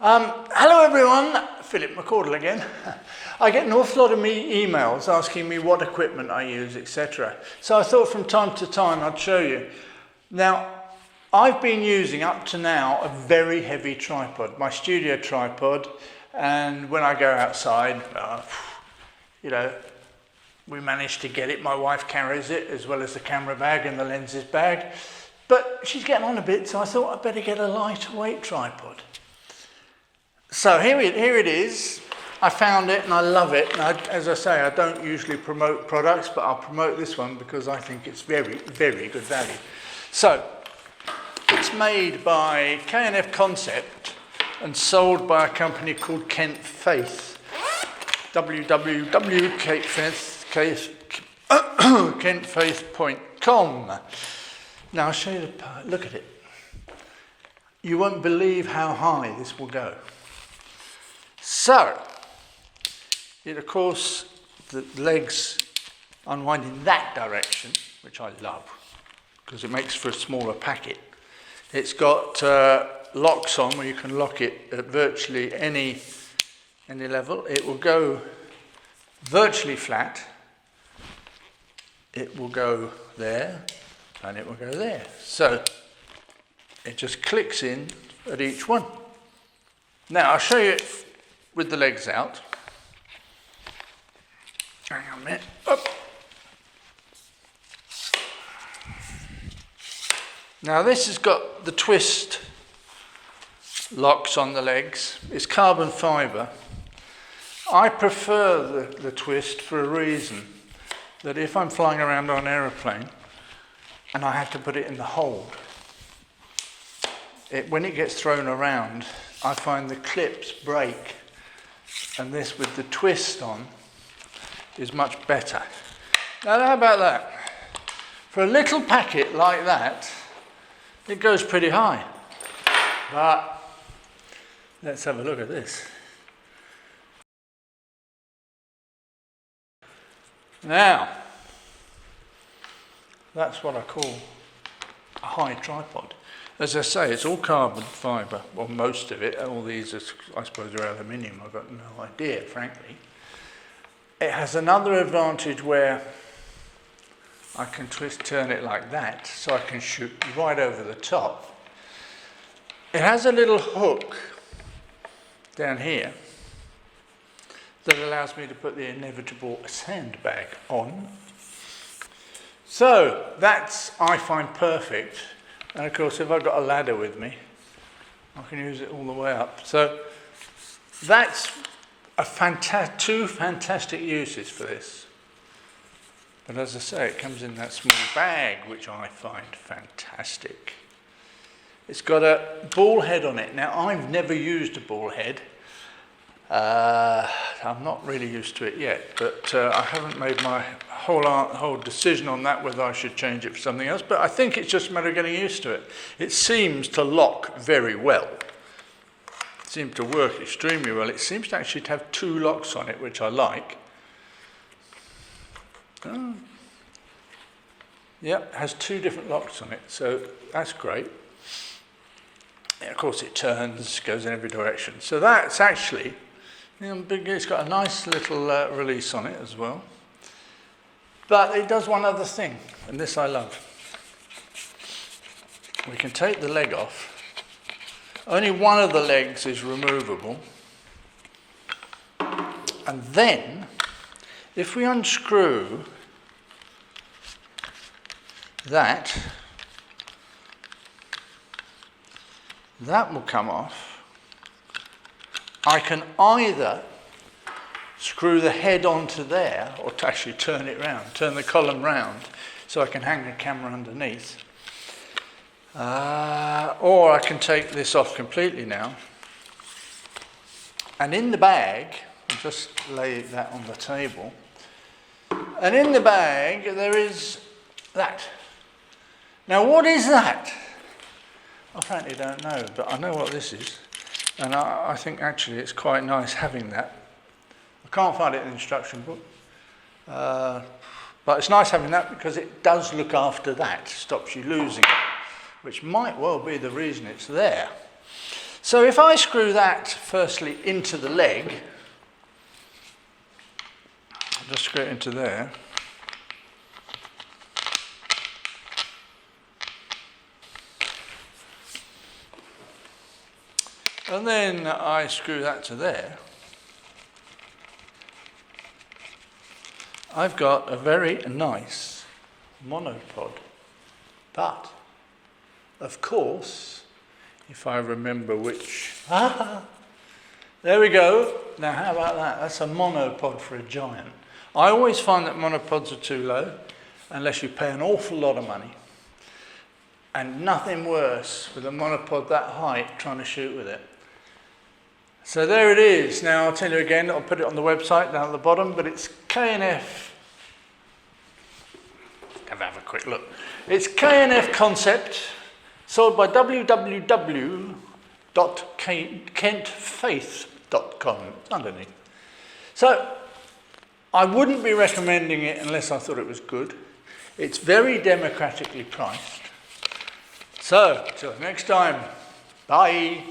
Hello everyone, Philip McCaudle again. I get an awful lot of emails asking me what equipment I use, etc. So I thought from time to time I'd show you. Now, I've been using up to now a very heavy tripod, my studio tripod, and when I go outside, we manage to get it. My wife carries it as well as the camera bag and the lenses bag, but she's getting on a bit, so I thought I'd better get a lightweight tripod. So here it is. I found it and I love it. And as I say, I don't usually promote products, but I'll promote this one because I think it's very, very good value. So it's made by K&F Concept and sold by a company called Kent Faith. www.kentfaith.com. Now I'll show you the part. Look at it. You won't believe how high this will go. So, of course, the legs unwind in that direction, which I love, because it makes for a smaller packet. It's got locks on where you can lock it at virtually any level. It will go virtually flat. It will go there, and it will go there. So, it just clicks in at each one. Now, I'll show you it with the legs out. Hang on a minute. Up. Now this has got the twist locks on the legs. It's carbon fibre. I prefer the twist for a reason, that if I'm flying around on an aeroplane and I have to put it in the hold, when it gets thrown around, I find the clips break. And this with the twist on is much better. Now how about that? For a little packet like that, it goes pretty high. But let's have a look at this. Now, that's what I call a high tripod. As I say, it's all carbon fibre, well, most of it. All these, I suppose, are aluminium. I've got no idea, frankly. It has another advantage where I can turn it like that, so I can shoot right over the top. It has a little hook down here that allows me to put the inevitable sandbag on. So that's, I find, perfect. And of course, if I've got a ladder with me, I can use it all the way up. So that's two fantastic uses for this. But as I say, it comes in that small bag, which I find fantastic. It's got a ball head on it. Now, I've never used a ball head. I'm not really used to it yet, but I haven't made my whole decision on that, whether I should change it for something else, but I think it's just a matter of getting used to it. It seems to lock very well. It seems to work extremely well. It seems to actually have two locks on it, which I like. Yep, it has two different locks on it, so that's great. And of course it turns, goes in every direction. So that's actually, it's got a nice little release on it as well. But it does one other thing, and this I love. We can take the leg off. Only one of the legs is removable. And then, if we unscrew that will come off. I can either screw the head onto there, or to actually turn it round, turn the column round, so I can hang the camera underneath. Or I can take this off completely now. And in the bag, I'll just lay that on the table. And in the bag, there is that. Now, what is that? I frankly don't know, but I know what this is. And I think actually it's quite nice having that. I can't find it in the instruction book. But it's nice having that because it does look after that, stops you losing it, which might well be the reason it's there. So if I screw that firstly into the leg, I'll just screw it into there. And then I screw that to there. I've got a very nice monopod. But, of course, if I remember which... there we go. Now how about that? That's a monopod for a giant. I always find that monopods are too low unless you pay an awful lot of money. And nothing worse with a monopod that height trying to shoot with it. So there it is. Now I'll tell you again, I'll put it on the website down at the bottom, but it's K&F. Have a quick look. It's K&F Concept, sold by www.kentfaith.com. It's underneath. So I wouldn't be recommending it unless I thought it was good. It's very democratically priced. So, till next time, bye.